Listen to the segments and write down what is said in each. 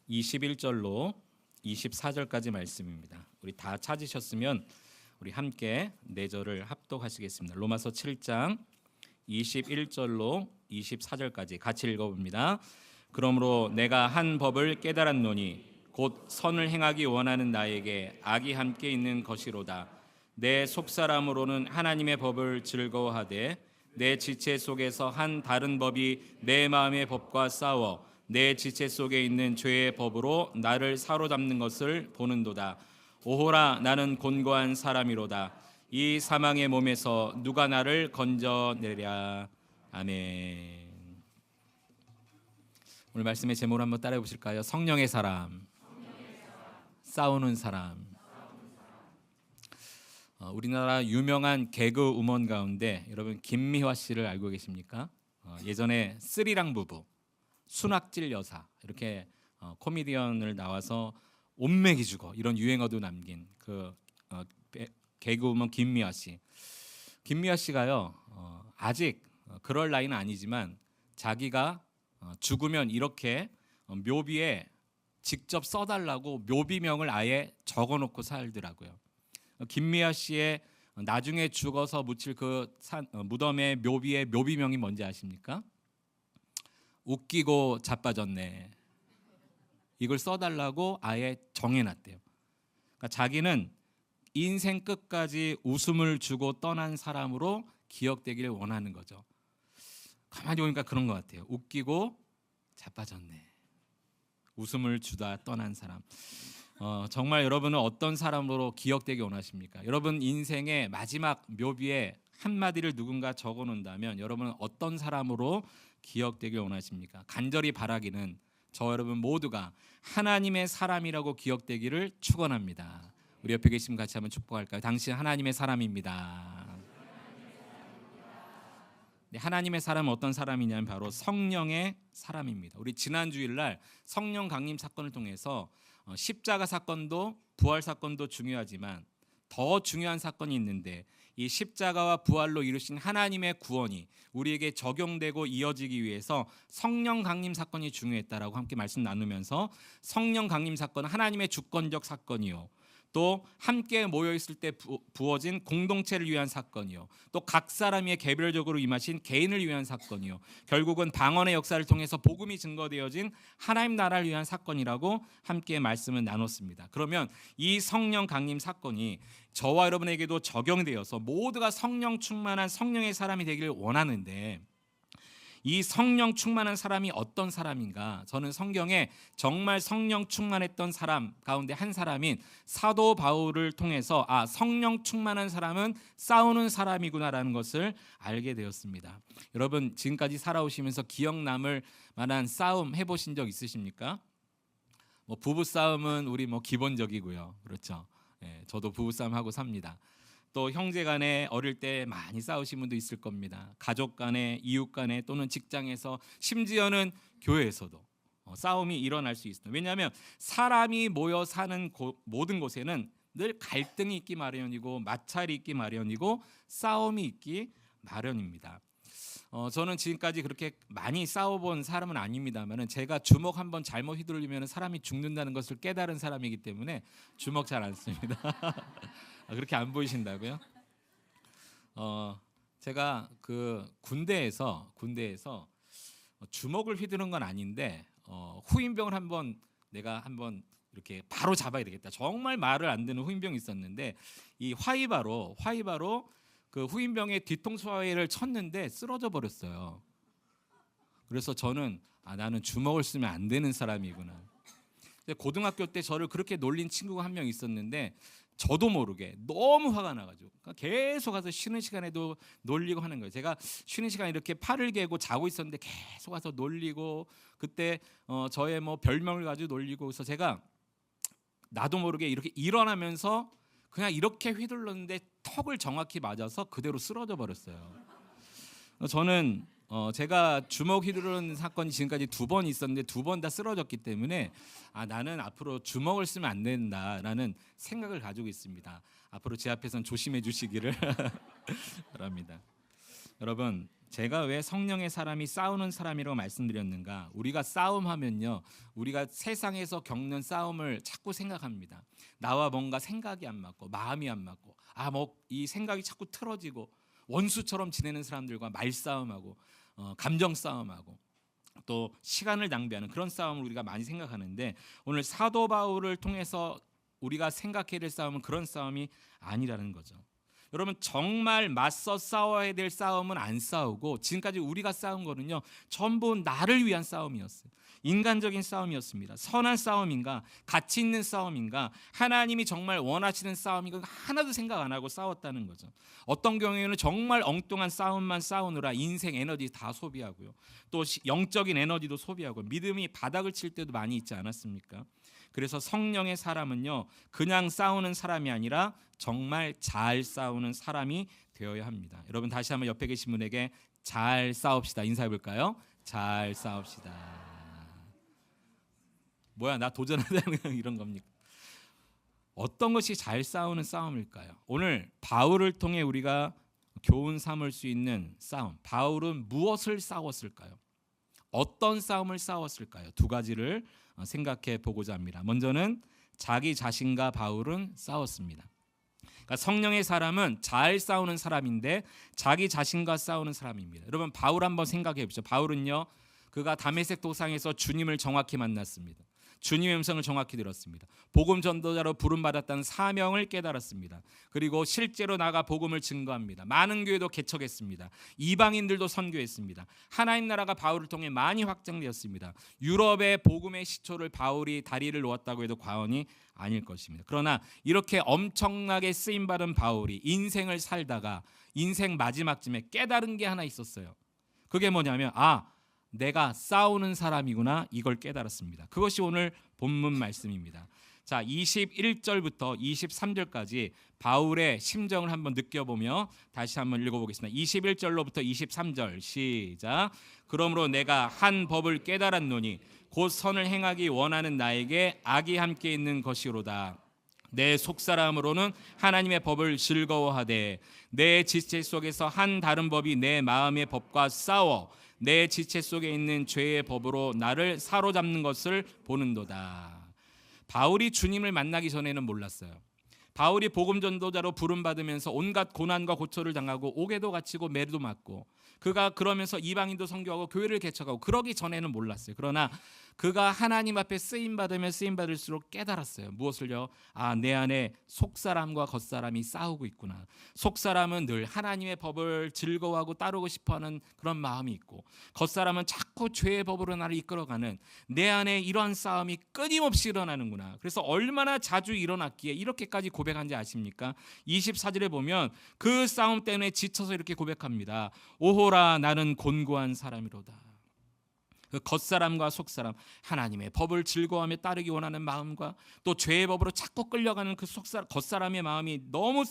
21절로 24절까지 말씀입니다. 우리 다 찾으셨으면 우리 함께 4절을 합독하시겠습니다. 로마서 7장 21절로 24절까지 같이 읽어봅니다. 그러므로 내가 한 법을 깨달았노니 곧 선을 행하기 원하는 나에게 악이 함께 있는 것이로다. 내 속사람으로는 하나님의 법을 즐거워하되 내 지체 속에서 한 다른 법이 내 마음의 법과 싸워 내 지체 속에 있는 죄의 법으로 나를 사로잡는 것을 보는도다. 오호라, 나는 곤고한 사람이로다. 이 사망의 몸에서 누가 나를 건져내랴. 아멘. 오늘 말씀의 제목을 한번 따라해 보실까요? 성령의 사람, 싸우는 사람. 우리나라 유명한 개그 우먼 가운데 여러분 김미화 씨를 알고 계십니까? 예전에 쓰리랑 부부, 순학질 여사 이렇게 코미디언을 나와서 온맥이 죽어 이런 유행어도 남긴 그 개그 우먼 김미화 씨. 김미화 씨가요 아직 그럴 나이는 아니지만 자기가 죽으면 이렇게 묘비에 직접 써달라고 묘비명을 아예 적어놓고 살더라고요. 김미아 씨의 나중에 죽어서 묻힐 그 무덤의 묘비의 묘비명이 뭔지 아십니까? 웃기고 자빠졌네. 이걸 써달라고 아예 정해놨대요. 그러니까 자기는 인생 끝까지 웃음을 주고 떠난 사람으로 기억되기를 원하는 거죠. 가만히 보니까 그런 것 같아요. 웃기고 자빠졌네. 웃음을 주다 떠난 사람. 정말 여러분은 어떤 사람으로 기억되기 원하십니까? 여러분 인생의 마지막 묘비에 한마디를 누군가 적어놓는다면 여러분은 어떤 사람으로 기억되길 원하십니까? 간절히 바라기는 저 여러분 모두가 하나님의 사람이라고 기억되기를 축원합니다. 우리 옆에 계시면 같이 한번 축복할까요? 당신 하나님의 사람입니다. 네, 하나님의 사람은 어떤 사람이냐면 바로 성령의 사람입니다. 우리 지난 주일날 성령 강림 사건을 통해서 십자가 사건도 부활 사건도 중요하지만 더 중요한 사건이 있는데 이 십자가와 부활로 이루신 하나님의 구원이 우리에게 적용되고 이어지기 위해서 성령 강림 사건이 중요했다라고 함께 말씀 나누면서 성령 강림 사건은 하나님의 주권적 사건이요, 또 함께 모여있을 때 부어진 공동체를 위한 사건이요, 또 각 사람이 개별적으로 임하신 개인을 위한 사건이요, 결국은 방언의 역사를 통해서 복음이 증거되어진 하나님 나라를 위한 사건이라고 함께 말씀을 나눴습니다. 그러면 이 성령 강림 사건이 저와 여러분에게도 적용되어서 모두가 성령 충만한 성령의 사람이 되기를 원하는데 이 성령 충만한 사람이 어떤 사람인가? 저는 성경에 정말 성령 충만했던 사람 가운데 한 사람인 사도 바울을 통해서 성령 충만한 사람은 싸우는 사람이구나라는 것을 알게 되었습니다. 여러분 지금까지 살아오시면서 기억 남을 만한 싸움 해보신 적 있으십니까? 부부 싸움은 우리 기본적이고요, 그렇죠? 저도 부부 싸움 하고 삽니다. 또 형제 간에 어릴 때 많이 싸우신 분도 있을 겁니다. 가족 간에, 이웃 간에, 또는 직장에서, 심지어는 교회에서도 싸움이 일어날 수 있습니다. 왜냐하면 사람이 모여 사는 모든 곳에는 늘 갈등이 있기 마련이고 마찰이 있기 마련이고 싸움이 있기 마련입니다. 저는 지금까지 그렇게 많이 싸워본 사람은 아닙니다만 제가 주먹 한번 잘못 휘둘리면 사람이 죽는다는 것을 깨달은 사람이기 때문에 주먹 잘 안 씁니다. 그렇게 안 보이신다고요? 제가 그 군대에서 주먹을 휘두른 건 아닌데 후임병을 내가 한번 이렇게 바로 잡아야 되겠다. 정말 말을 안 듣는 후임병이 있었는데 이 화이바로 그 후임병의 뒤통수 화이를 쳤는데 쓰러져 버렸어요. 그래서 저는 나는 주먹을 쓰면 안 되는 사람이구나. 고등학교 때 저를 그렇게 놀린 친구가 한 명 있었는데 저도 모르게 너무 화가 나가지고 계속 가서 쉬는 시간에도 놀리고 하는 거예요. 제가 쉬는 시간에 이렇게 팔을 개고 자고 있었는데 계속 가서 놀리고 그때 저의 별명을 가지고 놀리고, 그래서 제가 나도 모르게 이렇게 일어나면서 그냥 이렇게 휘둘렀는데 턱을 정확히 맞아서 그대로 쓰러져 버렸어요. 저는 제가 주먹 휘두르는 사건이 지금까지 2번 있었는데 2번 다 쓰러졌기 때문에 나는 앞으로 주먹을 쓰면 안 된다라는 생각을 가지고 있습니다. 앞으로 제 앞에서는 조심해 주시기를 바랍니다. 여러분, 제가 왜 성령의 사람이 싸우는 사람이라고 말씀드렸는가? 우리가 싸움하면요, 우리가 세상에서 겪는 싸움을 자꾸 생각합니다. 나와 뭔가 생각이 안 맞고 마음이 안 맞고 뭐 이 생각이 자꾸 틀어지고 원수처럼 지내는 사람들과 말싸움하고 감정 싸움하고 또 시간을 낭비하는 그런 싸움을 우리가 많이 생각하는데, 오늘 사도 바울을 통해서 우리가 생각해야 될 싸움은 그런 싸움이 아니라는 거죠. 여러분, 정말 맞서 싸워야 될 싸움은 안 싸우고, 지금까지 우리가 싸운 거는요 전부 나를 위한 싸움이었어요. 인간적인 싸움이었습니다. 선한 싸움인가, 가치 있는 싸움인가, 하나님이 정말 원하시는 싸움인가, 하나도 생각 안 하고 싸웠다는 거죠. 어떤 경우에는 정말 엉뚱한 싸움만 싸우느라 인생 에너지 다 소비하고요, 또 영적인 에너지도 소비하고 믿음이 바닥을 칠 때도 많이 있지 않았습니까? 그래서 성령의 사람은요, 그냥 싸우는 사람이 아니라 정말 잘 싸우는 사람이 되어야 합니다. 여러분, 다시 한번 옆에 계신 분에게 잘 싸웁시다 인사해 볼까요? 잘 싸웁시다. 뭐야, 나 도전하자는 이런 겁니까? 어떤 것이 잘 싸우는 싸움일까요? 오늘 바울을 통해 우리가 교훈 삼을 수 있는 싸움, 바울은 무엇을 싸웠을까요? 어떤 싸움을 싸웠을까요? 두 가지를 생각해 보고자 합니다. 먼저는 자기 자신과 바울은 싸웠습니다. 그러니까 성령의 사람은 잘 싸우는 사람인데 자기 자신과 싸우는 사람입니다. 여러분, 바울 한번 생각해 보시죠. 바울은요, 그가 다메섹 도상에서 주님을 정확히 만났습니다. 주님의 음성을 정확히 들었습니다. 복음 전도자로 부름받았다는 사명을 깨달았습니다. 그리고 실제로 나가 복음을 증거합니다. 많은 교회도 개척했습니다. 이방인들도 선교했습니다. 하나님 나라가 바울을 통해 많이 확장되었습니다. 유럽의 복음의 시초를 바울이 다리를 놓았다고 해도 과언이 아닐 것입니다. 그러나 이렇게 엄청나게 쓰임받은 바울이 인생을 살다가 인생 마지막쯤에 깨달은 게 하나 있었어요. 그게 뭐냐면 내가 싸우는 사람이구나, 이걸 깨달았습니다. 그것이 오늘 본문 말씀입니다. 자, 21절부터 23절까지 바울의 심정을 한번 느껴보며 다시 한번 읽어보겠습니다. 21절로부터 23절 시작. 그러므로 내가 한 법을 깨달았노니 곧 선을 행하기 원하는 나에게 악이 함께 있는 것이로다. 내 속사람으로는 하나님의 법을 즐거워하되 내 지체 속에서 한 다른 법이 내 마음의 법과 싸워 내 지체 속에 있는 죄의 법으로 나를 사로잡는 것을 보는도다. 바울이 주님을 만나기 전에는 몰랐어요. 바울이 복음 전도자로 부름받으면서 온갖 고난과 고초를 당하고 옥에도 갇히고 매도 맞고, 그가 그러면서 이방인도 선교하고 교회를 개척하고 그러기 전에는 몰랐어요. 그러나 그가 하나님 앞에 쓰임받으면 쓰임받을수록 깨달았어요. 무엇을요? 내 안에 속사람과 겉사람이 싸우고 있구나. 속사람은 늘 하나님의 법을 즐거워하고 따르고 싶어하는 그런 마음이 있고, 겉사람은 자꾸 죄의 법으로 나를 이끌어가는 내 안에 이러한 싸움이 끊임없이 일어나는구나. 그래서 얼마나 자주 일어났기에 이렇게까지 고백한지 아십니까? 24절에 보면 그 싸움 때문에 지쳐서 이렇게 고백합니다. 오호라, 나는 곤고한 사람이로다. 그 겉사람과 속사람, 하나님의 법을 즐거워하며 따르기 원하는 마음과 또 죄의 법으로 자꾸 끌려가는 그 겉사람의 마음이 너무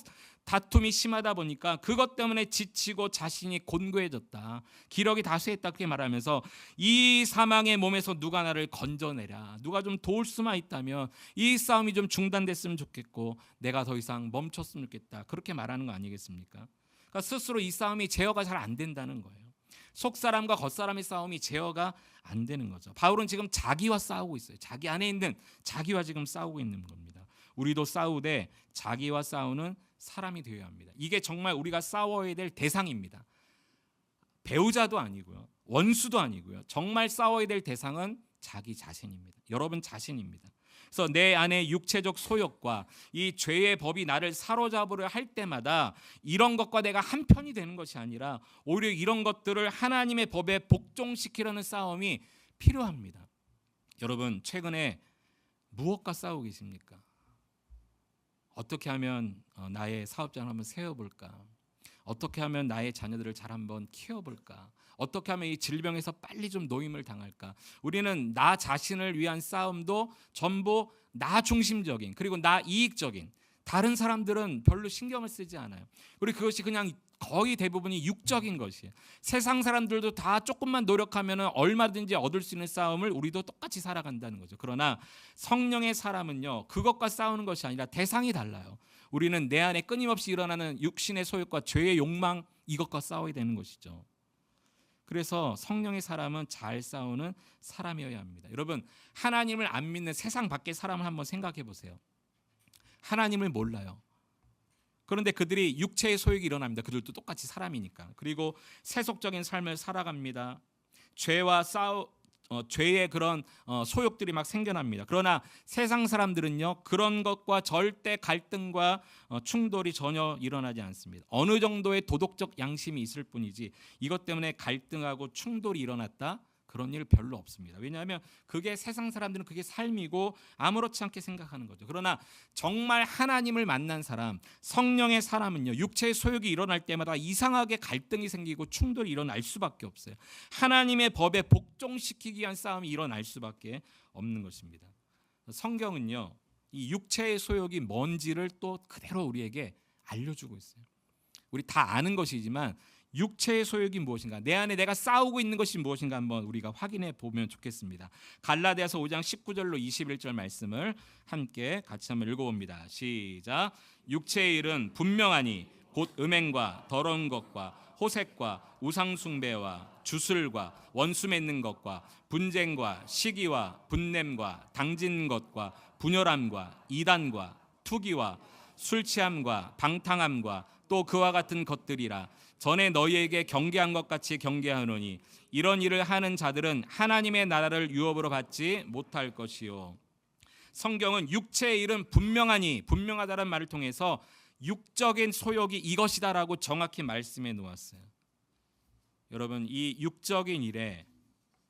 다툼이 심하다 보니까 그것 때문에 지치고 자신이 곤고해졌다, 기력이 다수했다, 그렇게 말하면서 이 사망의 몸에서 누가 나를 건져내랴, 누가 좀 도울 수만 있다면 이 싸움이 좀 중단됐으면 좋겠고 내가 더 이상 멈췄으면 좋겠다, 그렇게 말하는 거 아니겠습니까? 그러니까 스스로 이 싸움이 제어가 잘 안 된다는 거예요. 속사람과 겉사람의 싸움이 제어가 안 되는 거죠. 바울은 지금 자기와 싸우고 있어요. 자기 안에 있는 자기와 지금 싸우고 있는 겁니다. 우리도 싸우되 자기와 싸우는 사람이 되어야 합니다. 이게 정말 우리가 싸워야 될 대상입니다. 배우자도 아니고요, 원수도 아니고요. 정말 싸워야 될 대상은 자기 자신입니다. 여러분 자신입니다. 그래서 내 안에 육체적 소욕과 이 죄의 법이 나를 사로잡으려 할 때마다 이런 것과 내가 한편이 되는 것이 아니라 오히려 이런 것들을 하나님의 법에 복종시키려는 싸움이 필요합니다. 여러분, 최근에 무엇과 싸우고 계십니까? 어떻게 하면 나의 사업장을 한번 세워볼까? 어떻게 하면 나의 자녀들을 잘 한번 키워볼까? 어떻게 하면 이 질병에서 빨리 좀 노임을 당할까? 우리는 나 자신을 위한 싸움도 전부 나 중심적인, 그리고 나 이익적인, 다른 사람들은 별로 신경을 쓰지 않아요. 우리 그것이 그냥 거의 대부분이 육적인 것이에요. 세상 사람들도 다 조금만 노력하면 얼마든지 얻을 수 있는 싸움을 우리도 똑같이 살아간다는 거죠. 그러나 성령의 사람은요, 그것과 싸우는 것이 아니라 대상이 달라요. 우리는 내 안에 끊임없이 일어나는 육신의 소욕과 죄의 욕망, 이것과 싸워야 되는 것이죠. 그래서 성령의 사람은 잘 싸우는 사람이어야 합니다. 여러분, 하나님을 안 믿는 세상 밖의 사람을 한번 생각해 보세요. 하나님을 몰라요. 그런데 그들이 육체의 소욕이 일어납니다. 그들도 똑같이 사람이니까. 그리고 세속적인 삶을 살아갑니다. 죄의 그런 소욕들이 막 생겨납니다. 그러나 세상 사람들은요, 그런 것과 절대 갈등과 충돌이 전혀 일어나지 않습니다. 어느 정도의 도덕적 양심이 있을 뿐이지 이것 때문에 갈등하고 충돌이 일어났다? 그런 일 별로 없습니다. 왜냐하면 그게 세상 사람들은 그게 삶이고 아무렇지 않게 생각하는 거죠. 그러나 정말 하나님을 만난 사람, 성령의 사람은요, 육체의 소욕이 일어날 때마다 이상하게 갈등이 생기고 충돌이 일어날 수밖에 없어요. 하나님의 법에 복종시키기 위한 싸움이 일어날 수밖에 없는 것입니다. 성경은요, 이 육체의 소욕이 뭔지를 또 그대로 우리에게 알려주고 있어요. 우리 다 아는 것이지만 육체의 소욕이 무엇인가, 내 안에 내가 싸우고 있는 것이 무엇인가 한번 우리가 확인해 보면 좋겠습니다. 갈라디아서 5장 19절로 21절 말씀을 함께 같이 한번 읽어봅니다. 시작. 육체의 일은 분명하니 곧 음행과 더러운 것과 호색과 우상숭배와 주술과 원수 맺는 것과 분쟁과 시기와 분냄과 당진 것과 분열함과 이단과 투기와 술 취함과 방탕함과 또 그와 같은 것들이라. 전에 너희에게 경계한 것 같이 경계하노니 이런 일을 하는 자들은 하나님의 나라를 유업으로 받지 못할 것이요. 성경은 육체의 일은 분명하니, 분명하다는 말을 통해서 육적인 소욕이 이것이다라고 정확히 말씀해 놓았어요. 여러분, 이 육적인 일에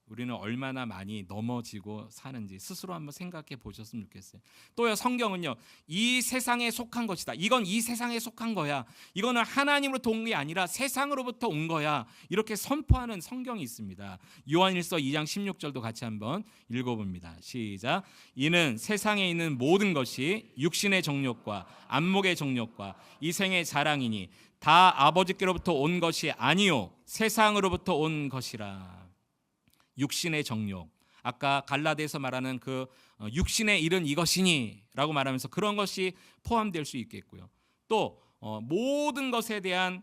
우리는 얼마나 많이 넘어지고 사는지 스스로 한번 생각해 보셨으면 좋겠어요. 또요, 성경은요, 이 세상에 속한 것이다. 이건 이 세상에 속한 거야. 이거는 하나님으로부터 온 게 아니라 세상으로부터 온 거야. 이렇게 선포하는 성경이 있습니다. 요한일서 2장 16절도 같이 한번 읽어봅니다. 시작. 이는 세상에 있는 모든 것이 육신의 정욕과 안목의 정욕과 이생의 자랑이니 다 아버지께로부터 온 것이 아니요 세상으로부터 온 것이라. 육신의 정욕, 아까 갈라디아서 말하는 그 육신의 일은 이것이니라고 말하면서 그런 것이 포함될 수 있겠고요. 또 모든 것에 대한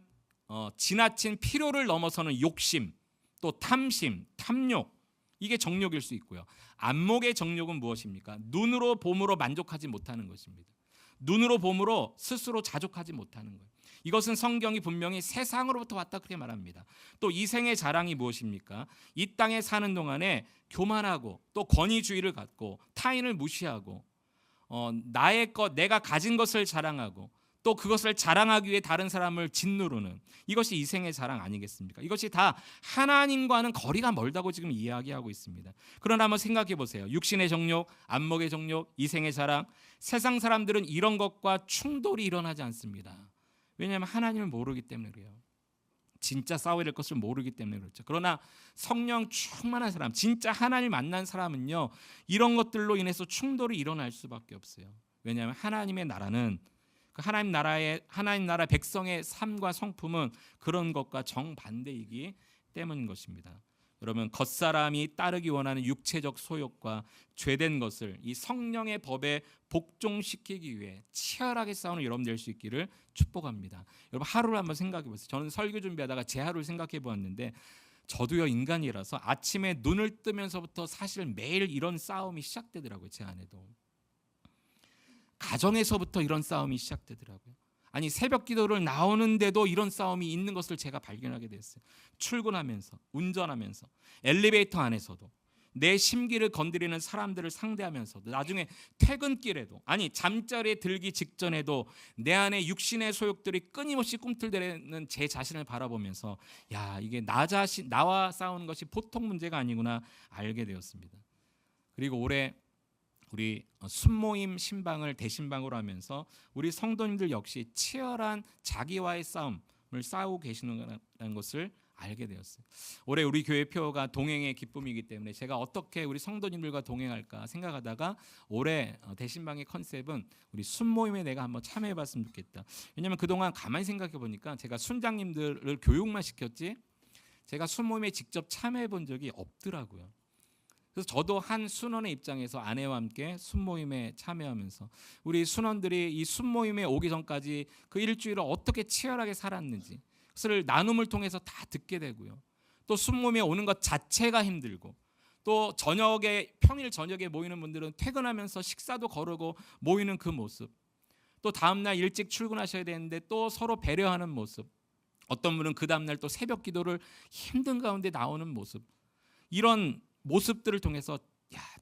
지나친 필요를 넘어서는 욕심, 또 탐심, 탐욕, 이게 정욕일 수 있고요. 안목의 정욕은 무엇입니까? 눈으로 봄으로 만족하지 못하는 것입니다. 눈으로 봄으로 스스로 자족하지 못하는 거예요. 이것은 성경이 분명히 세상으로부터 왔다 그렇게 말합니다. 또 이생의 자랑이 무엇입니까? 이 땅에 사는 동안에 교만하고 또 권위주의를 갖고 타인을 무시하고 나의 것, 내가 가진 것을 자랑하고 또 그것을 자랑하기 위해 다른 사람을 짓누르는, 이것이 이생의 자랑 아니겠습니까? 이것이 다 하나님과는 거리가 멀다고 지금 이야기하고 있습니다. 그러나 한번 생각해 보세요. 육신의 정욕, 안목의 정욕, 이생의 자랑, 세상 사람들은 이런 것과 충돌이 일어나지 않습니다. 왜냐하면 하나님을 모르기 때문에 그래요. 진짜 싸워야 될 것을 모르기 때문에 그렇죠. 그러나 성령 충만한 사람, 진짜 하나님을 만난 사람은요, 이런 것들로 인해서 충돌이 일어날 수밖에 없어요. 왜냐하면 하나님의 나라는, 그 하나님 나라 백성의 삶과 성품은 그런 것과 정반대이기 때문인 것입니다. 여러분, 겉사람이 따르기 원하는 육체적 소욕과 죄된 것을 이 성령의 법에 복종시키기 위해 치열하게 싸우는 여러분 될 수 있기를 축복합니다. 여러분, 하루를 한번 생각해 보세요. 저는 설교 준비하다가 제 하루를 생각해 보았는데, 저도요, 인간이라서 아침에 눈을 뜨면서부터 사실 매일 이런 싸움이 시작되더라고요. 제 안에도 가정에서부터 이런 싸움이 시작되더라고요. 아니, 새벽 기도를 나오는데도 이런 싸움이 있는 것을 제가 발견하게 됐어요. 출근하면서, 운전하면서, 엘리베이터 안에서도, 내 심기를 건드리는 사람들을 상대하면서도, 나중에 퇴근길에도, 아니 잠자리에 들기 직전에도 내 안에 육신의 소욕들이 끊임없이 꿈틀대는 제 자신을 바라보면서, 야, 이게 나와 싸우는 것이 보통 문제가 아니구나 알게 되었습니다. 그리고 올해 우리 순모임 신방을 대신방으로 하면서 우리 성도님들 역시 치열한 자기와의 싸움을 싸우고 계시는 것을 알게 되었어요. 올해 우리 교회 표가 동행의 기쁨이기 때문에 제가 어떻게 우리 성도님들과 동행할까 생각하다가 올해 대신방의 컨셉은 우리 순모임에 내가 한번 참여해봤으면 좋겠다. 왜냐하면 그동안 가만히 생각해 보니까 제가 순장님들을 교육만 시켰지 제가 순모임에 직접 참여해 본 적이 없더라고요. 그래서 저도 한 순원의 입장에서 아내와 함께 순모임에 참여하면서 우리 순원들이 이 순모임에 오기 전까지 그 일주일을 어떻게 치열하게 살았는지 그것을 나눔을 통해서 다 듣게 되고요. 또 순몸이 오는 것 자체가 힘들고, 또 평일 저녁에 모이는 분들은 퇴근하면서 식사도 거르고 모이는 그 모습, 또 다음날 일찍 출근하셔야 되는데 또 서로 배려하는 모습, 어떤 분은 그 다음날 또 새벽 기도를 힘든 가운데 나오는 모습, 이런 모습들을 통해서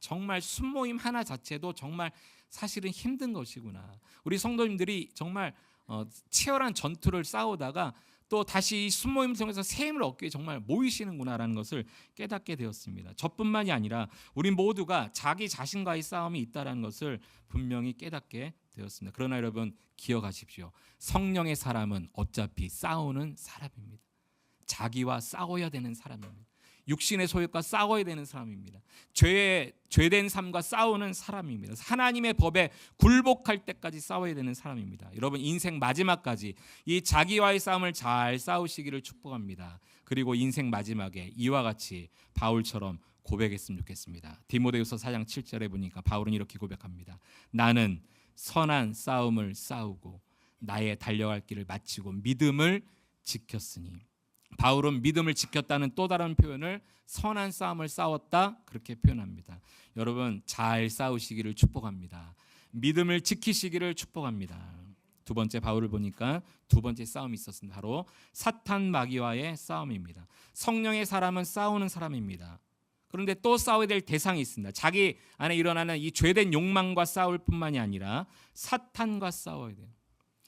정말 순모임 하나 자체도 정말 사실은 힘든 것이구나. 우리 성도님들이 정말 치열한 전투를 싸우다가 또 다시 이 순모임을 통해서 새 힘을 얻기 위해 정말 모이시는구나라는 것을 깨닫게 되었습니다. 저뿐만이 아니라 우리 모두가 자기 자신과의 싸움이 있다는 것을 분명히 깨닫게 되었습니다. 그러나 여러분 기억하십시오. 성령의 사람은 어차피 싸우는 사람입니다. 자기와 싸워야 되는 사람입니다. 육신의 소욕과 싸워야 되는 사람입니다. 죄된 삶과 싸우는 사람입니다. 하나님의 법에 굴복할 때까지 싸워야 되는 사람입니다. 여러분 인생 마지막까지 이 자기와의 싸움을 잘 싸우시기를 축복합니다. 그리고 인생 마지막에 이와 같이 바울처럼 고백했으면 좋겠습니다. 디모데후서 4장 7절에 보니까 바울은 이렇게 고백합니다. 나는 선한 싸움을 싸우고 나의 달려갈 길을 마치고 믿음을 지켰으니. 바울은 믿음을 지켰다는 또 다른 표현을 선한 싸움을 싸웠다 그렇게 표현합니다. 여러분 잘 싸우시기를 축복합니다. 믿음을 지키시기를 축복합니다. 두 번째 바울을 보니까 두 번째 싸움이 있었습니다. 바로 사탄 마귀와의 싸움입니다. 성령의 사람은 싸우는 사람입니다. 그런데 또 싸워야 될 대상이 있습니다. 자기 안에 일어나는 이 죄된 욕망과 싸울 뿐만이 아니라 사탄과 싸워야 돼요.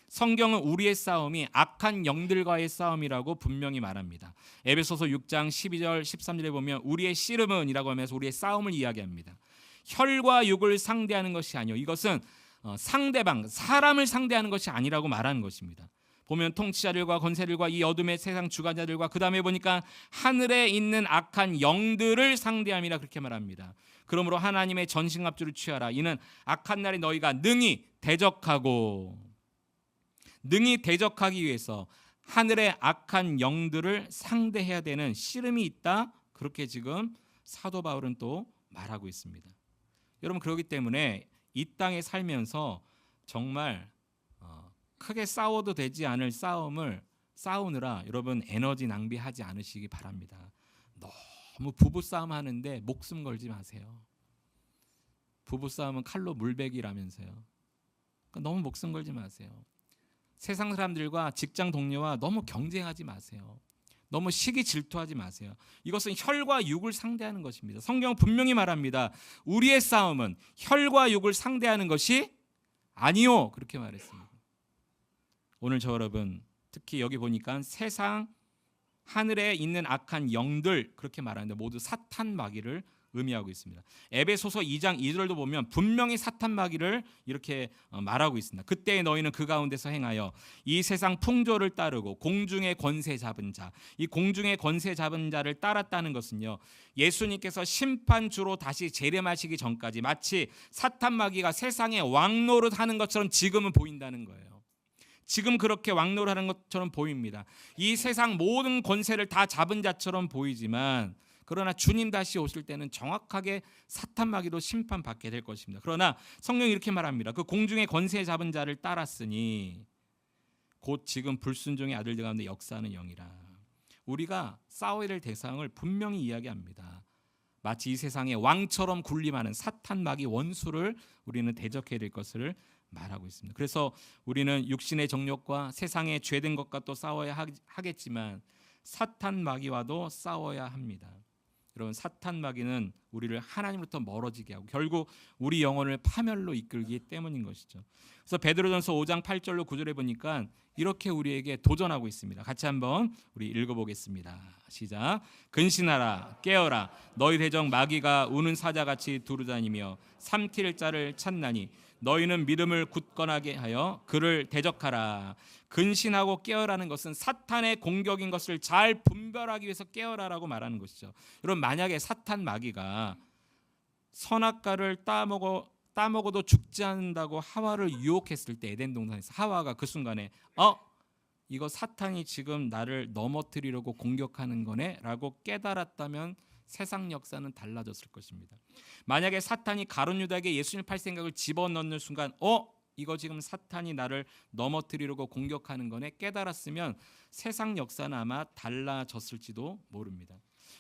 성경은 우리의 싸움이 악한 영들과의 싸움이라고 분명히 말합니다. 에베소서 6장 12절 13절에 보면 우리의 씨름은 이라고 하면서 우리의 싸움을 이야기합니다. 혈과 육을 상대하는 것이 아니요, 이것은 상대방, 사람을 상대하는 것이 아니라고 말하는 것입니다. 보면 통치자들과 권세들과 이 어둠의 세상 주관자들과 그 다음에 보니까 하늘에 있는 악한 영들을 상대함이라 그렇게 말합니다. 그러므로 하나님의 전신갑주를 취하라. 이는 악한 날에 너희가 능히 대적하기 위해서 하늘의 악한 영들을 상대해야 되는 씨름이 있다. 그렇게 지금 사도 바울은 또 말하고 있습니다. 여러분 그렇기 때문에 이 땅에 살면서 정말 크게 싸워도 되지 않을 싸움을 싸우느라 여러분 에너지 낭비하지 않으시기 바랍니다. 너무 부부싸움 하는데 목숨 걸지 마세요. 부부싸움은 칼로 물베기라면서요. 그러니까 너무 목숨 걸지 마세요. 세상 사람들과 직장 동료와 너무 경쟁하지 마세요. 너무 시기 질투하지 마세요. 이것은 혈과 육을 상대하는 것입니다. 성경은 분명히 말합니다. 우리의 싸움은 혈과 육을 상대하는 것이 아니요, 그렇게 말했습니다. 오늘 저 여러분 특히 여기 보니까 세상 하늘에 있는 악한 영들 그렇게 말하는데 모두 사탄 마귀를 의미하고 있습니다. 에베소서 2장 2절도 보면 분명히 사탄 마귀를 이렇게 말하고 있습니다. 그때 너희는 그 가운데서 행하여 이 세상 풍조를 따르고 공중의 권세 잡은 자, 이 공중의 권세 잡은 자를 따랐다는 것은요, 예수님께서 심판주로 다시 재림하시기 전까지 마치 사탄 마귀가 세상에 왕노릇하는 것처럼 지금은 보인다는 거예요. 지금 그렇게 왕노릇하는 것처럼 보입니다. 이 세상 모든 권세를 다 잡은 자처럼 보이지만 그러나 주님 다시 오실 때는 정확하게 사탄 마귀도 심판받게 될 것입니다. 그러나 성경이 이렇게 말합니다. 그 공중의 권세 잡은 자를 따랐으니 곧 지금 불순종의 아들들 가운데 역사하는 영이라. 우리가 싸워야 될 대상을 분명히 이야기합니다. 마치 이 세상에 왕처럼 군림하는 사탄 마귀 원수를 우리는 대적해야 될 것을 말하고 있습니다. 그래서 우리는 육신의 정욕과 세상의 죄된 것과 또 싸워야 하겠지만 사탄 마귀와도 싸워야 합니다. 여러분 사탄 마귀는 우리를 하나님으로부터 멀어지게 하고 결국 우리 영혼을 파멸로 이끌기 때문인 것이죠. 그래서 베드로전서 5장 8절로 9절에 보니까 이렇게 우리에게 도전하고 있습니다. 같이 한번 우리 읽어보겠습니다. 시작. 근신하라 깨어라 너희 대적 마귀가 우는 사자같이 두루다니며 삼킬 자를 찾나니 너희는 믿음을 굳건하게 하여 그를 대적하라. 근신하고 깨어라는 것은 사탄의 공격인 것을 잘 분별하기 위해서 깨어라라고 말하는 것이죠. 여러분 만약에 사탄 마귀가 선악과를 따먹어도 죽지 않는다고 하와를 유혹했을 때 에덴 동산에서 하와가 그 순간에 이거 사탄이 지금 나를 넘어뜨리려고 공격하는 거네 라고 깨달았다면 세상 역사는 달라졌을 것입니다. 만약에 사탄이 가룟 유다에게 예수님 팔 생각을 집어넣는 순간 이거 지금 사탄이 나를 넘어뜨리려고 공격하는 거네 깨달았으면 세상 역사는 아마 달라졌을지도 모릅니다.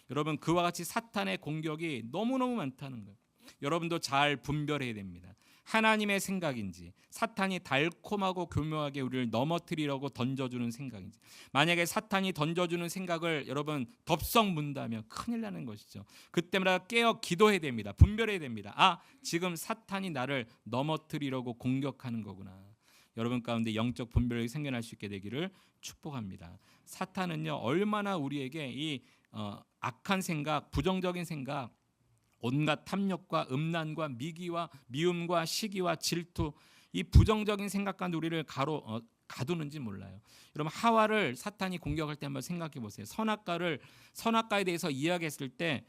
여러분 그와 같이 사탄의 공격이 너무너무 많다는 거예요. 여러분도 잘 분별해야 됩니다. 하나님의 생각인지 사탄이 달콤하고 교묘하게 우리를 넘어뜨리려고 던져주는 생각인지. 만약에 사탄이 던져주는 생각을 여러분 덥석 문다면 큰일 나는 것이죠. 그때마다 깨어 기도해야 됩니다. 분별해야 됩니다. 아, 지금 사탄이 나를 넘어뜨리려고 공격하는 거구나. 여러분 가운데 영적 분별이 생겨날 수 있게 되기를 축복합니다. 사탄은요 얼마나 우리에게 이 악한 생각, 부정적인 생각, 온갖 탐욕과 음란과 미기와 미움과 시기와 질투, 이 부정적인 생각 가운데 우리를 가두는지 몰라요. 여러분 하와를 사탄이 공격할 때 한번 생각해 보세요. 선악과에 대해서 이야기했을 때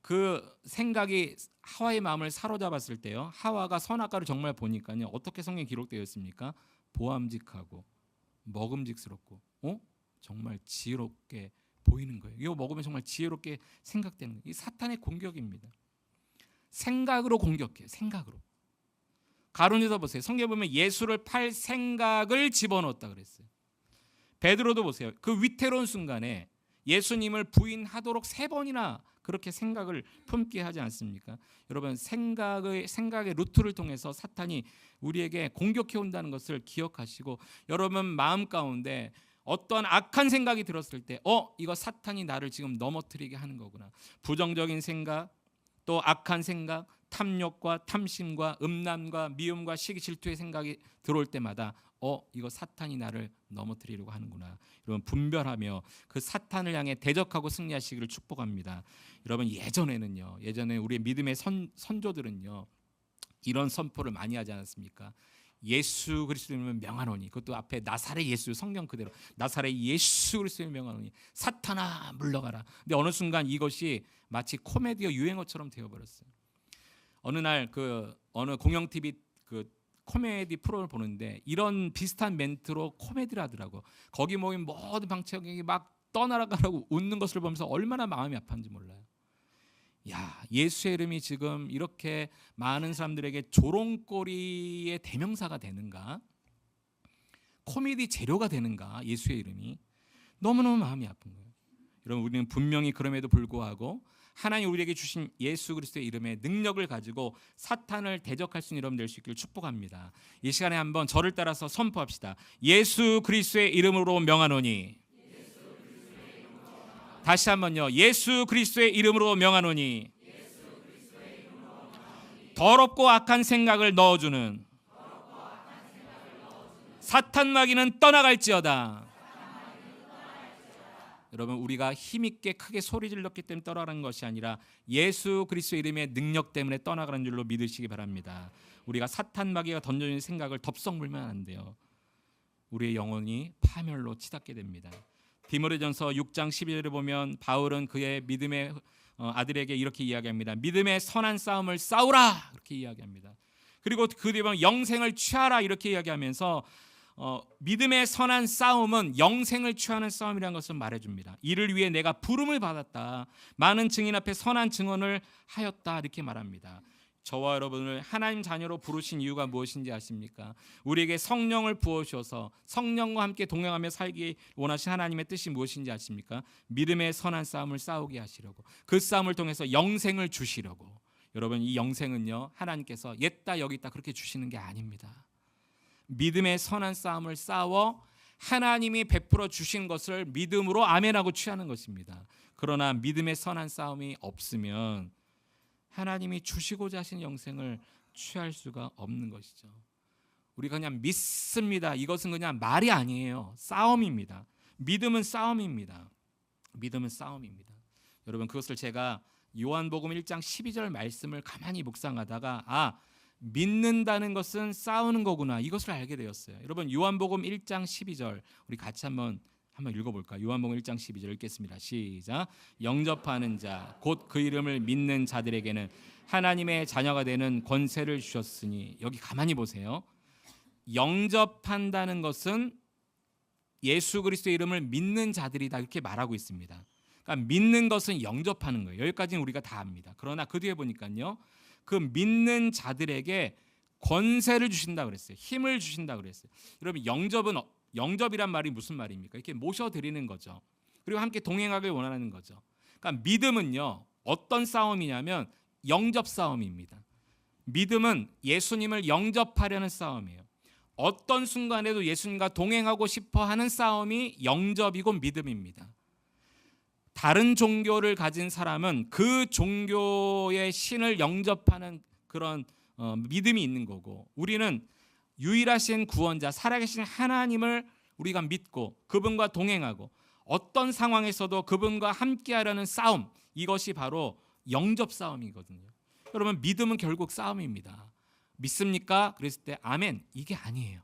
그 생각이 하와의 마음을 사로잡았을 때요. 하와가 선악과를 정말 보니까요. 어떻게 성경에 기록되어 있습니까? 보암직하고 먹음직스럽고 정말 지혜롭게 보이는 거예요. 이거 먹으면 정말 지혜롭게 생각되는 거예요. 이 사탄의 공격입니다. 생각으로 공격해요. 생각으로. 가룟유다 보세요. 성경에 보면 예수를 팔 생각을 집어넣었다 그랬어요. 베드로도 보세요. 그 위태로운 순간에 예수님을 부인하도록 3번이나 그렇게 생각을 품게 하지 않습니까? 여러분 생각의 루트를 통해서 사탄이 우리에게 공격해 온다는 것을 기억하시고 여러분 마음 가운데 어떠한 악한 생각이 들었을 때 이거 사탄이 나를 지금 넘어뜨리게 하는 거구나. 부정적인 생각, 또 악한 생각, 탐욕과 탐심과 음란과 미움과 시기 질투의 생각이 들어올 때마다 이거 사탄이 나를 넘어뜨리려고 하는구나. 여러분 분별하며 그 사탄을 향해 대적하고 승리하시기를 축복합니다. 여러분 예전에 우리의 믿음의 선조들은요 이런 선포를 많이 하지 않았습니까? 예수 그리스도를 명하노니, 그것도 앞에 나사렛 예수, 성경 그대로 나사렛 예수 그리스도를 명하노니 사탄아 물러가라. 근데 어느 순간 이것이 마치 코미디어 유행어처럼 되어버렸어요. 어느 날 어느 공영 TV 코미디 프로를 보는데 이런 비슷한 멘트로 코미디를 하더라고. 거기 모인 모든 방청객이 막 떠나가라고 웃는 것을 보면서 얼마나 마음이 아팠는지 몰라요. 야, 예수의 이름이 지금 이렇게 많은 사람들에게 조롱거리의 대명사가 되는가? 코미디 재료가 되는가? 예수의 이름이 너무너무 마음이 아픈 거예요. 여러분 우리는 분명히 그럼에도 불구하고 하나님 우리에게 주신 예수 그리스도의 이름의 능력을 가지고 사탄을 대적할 수 있는 여러분 될 수 있기를 축복합니다. 이 시간에 한번 저를 따라서 선포합시다. 예수 그리스도의 이름으로 명하노니. 다시 한번요. 예수 그리스도의 이름으로 명하노니. 더럽고 악한 생각을 넣어주는 사탄 마귀는 떠나갈지어다. 여러분 우리가 힘있게 크게 소리 질렀기 때문에 떠나가는 것이 아니라 예수 그리스도의 이름의 능력 때문에 떠나가는 줄로 믿으시기 바랍니다. 우리가 사탄 마귀가 던져주는 생각을 덥석 물면 안 돼요. 우리의 영혼이 파멸로 치닫게 됩니다. 디모데전서 6장 12절을 보면 바울은 그의 믿음의 아들에게 이렇게 이야기합니다. 믿음의 선한 싸움을 싸우라 이렇게 이야기합니다. 그리고 그 뒤에 보면 영생을 취하라 이렇게 이야기하면서 믿음의 선한 싸움은 영생을 취하는 싸움이라는 것을 말해줍니다. 이를 위해 내가 부름을 받았다. 많은 증인 앞에 선한 증언을 하였다 이렇게 말합니다. 저와 여러분을 하나님 자녀로 부르신 이유가 무엇인지 아십니까? 우리에게 성령을 부어주셔서 성령과 함께 동행하며 살기 원하신 하나님의 뜻이 무엇인지 아십니까? 믿음의 선한 싸움을 싸우게 하시려고, 그 싸움을 통해서 영생을 주시려고. 여러분 이 영생은요 하나님께서 옛다 여기다 그렇게 주시는 게 아닙니다. 믿음의 선한 싸움을 싸워 하나님이 베풀어 주신 것을 믿음으로 아멘하고 취하는 것입니다. 그러나 믿음의 선한 싸움이 없으면 하나님이 주시고자 하신 영생을 취할 수가 없는 것이죠. 우리가 그냥 믿습니다. 이것은 그냥 말이 아니에요. 싸움입니다. 믿음은 싸움입니다. 믿음은 싸움입니다. 여러분 그것을 제가 요한복음 1장 12절 말씀을 가만히 묵상하다가 믿는다는 것은 싸우는 거구나 이것을 알게 되었어요. 여러분 요한복음 1장 12절 우리 같이 한번 읽어볼까요? 요한복음 1장 12절 읽겠습니다. 시작. 영접하는 자 곧 그 이름을 믿는 자들에게는 하나님의 자녀가 되는 권세를 주셨으니. 여기 가만히 보세요. 영접한다는 것은 예수 그리스도의 이름을 믿는 자들이다 이렇게 말하고 있습니다. 그러니까 믿는 것은 영접하는 거예요. 여기까지는 우리가 다 압니다. 그러나 그 뒤에 보니까요. 그 믿는 자들에게 권세를 주신다 그랬어요. 힘을 주신다 그랬어요. 여러분 영접이란 말이 무슨 말입니까? 이렇게 모셔드리는 거죠. 그리고 함께 동행하길 원하는 거죠. 그러니까 믿음은요, 어떤 싸움이냐면 영접 싸움입니다. 믿음은 예수님을 영접하려는 싸움이에요. 어떤 순간에도 예수님과 동행하고 싶어 하는 싸움이 영접이고 믿음입니다. 다른 종교를 가진 사람은 그 종교의 신을 영접하는 그런 믿음이 있는 거고, 우리는 유일하신 구원자 살아계신 하나님을 우리가 믿고 그분과 동행하고 어떤 상황에서도 그분과 함께하려는 싸움, 이것이 바로 영접 싸움이거든요. 여러분, 믿음은 결국 싸움입니다. 믿습니까? 그랬을 때 아멘, 이게 아니에요.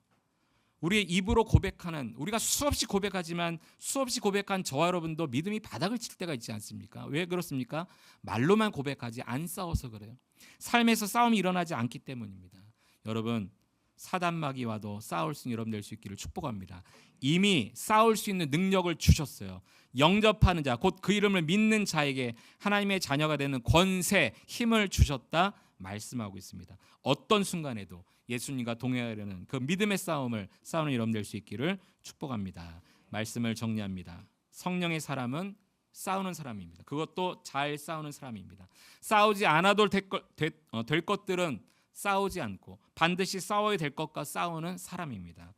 우리의 입으로 고백하는, 우리가 수없이 고백하지만 수없이 고백한 저와 여러분도 믿음이 바닥을 칠 때가 있지 않습니까? 왜 그렇습니까? 말로만 고백하지 안 싸워서 그래요. 삶에서 싸움이 일어나지 않기 때문입니다. 여러분, 사단마귀와도 싸울 수 있는 여러분 될 수 있기를 축복합니다. 이미 싸울 수 있는 능력을 주셨어요. 영접하는 자, 곧 그 이름을 믿는 자에게 하나님의 자녀가 되는 권세, 힘을 주셨다 말씀하고 있습니다. 어떤 순간에도 예수님과 동행하려는 그 믿음의 싸움을 싸우는 여러분 될 수 있기를 축복합니다. 말씀을 정리합니다. 성령의 사람은 싸우는 사람입니다. 그것도 잘 싸우는 사람입니다. 싸우지 않아도 될 것들은 싸우지 않고 반드시 싸워야 될 것과 싸우는 사람입니다.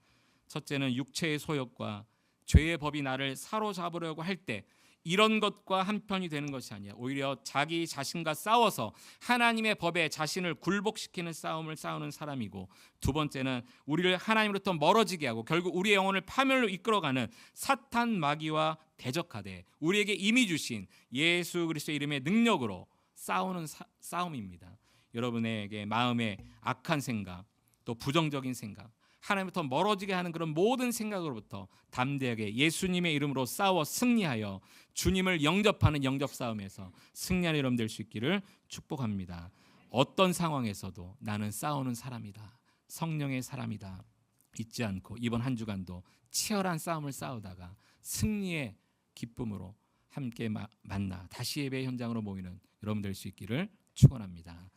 첫째는 육체의 소욕과 죄의 법이 나를 사로잡으려고 할 때 이런 것과 한편이 되는 것이 아니야. 오히려 자기 자신과 싸워서 하나님의 법에 자신을 굴복시키는 싸움을 싸우는 사람이고, 두 번째는 우리를 하나님으로부터 멀어지게 하고 결국 우리의 영혼을 파멸로 이끌어가는 사탄 마귀와 대적하되 우리에게 이미 주신 예수 그리스도의 이름의 능력으로 싸우는 싸움입니다. 여러분에게 마음에 악한 생각, 또 부정적인 생각, 하나님부터 멀어지게 하는 그런 모든 생각으로부터 담대하게 예수님의 이름으로 싸워 승리하여 주님을 영접하는 영접 싸움에서 승리하는 여러분 될 수 있기를 축복합니다. 어떤 상황에서도 나는 싸우는 사람이다, 성령의 사람이다 잊지 않고 이번 한 주간도 치열한 싸움을 싸우다가 승리의 기쁨으로 함께 만나 다시 예배 현장으로 모이는 여러분 될 수 있기를 축원합니다.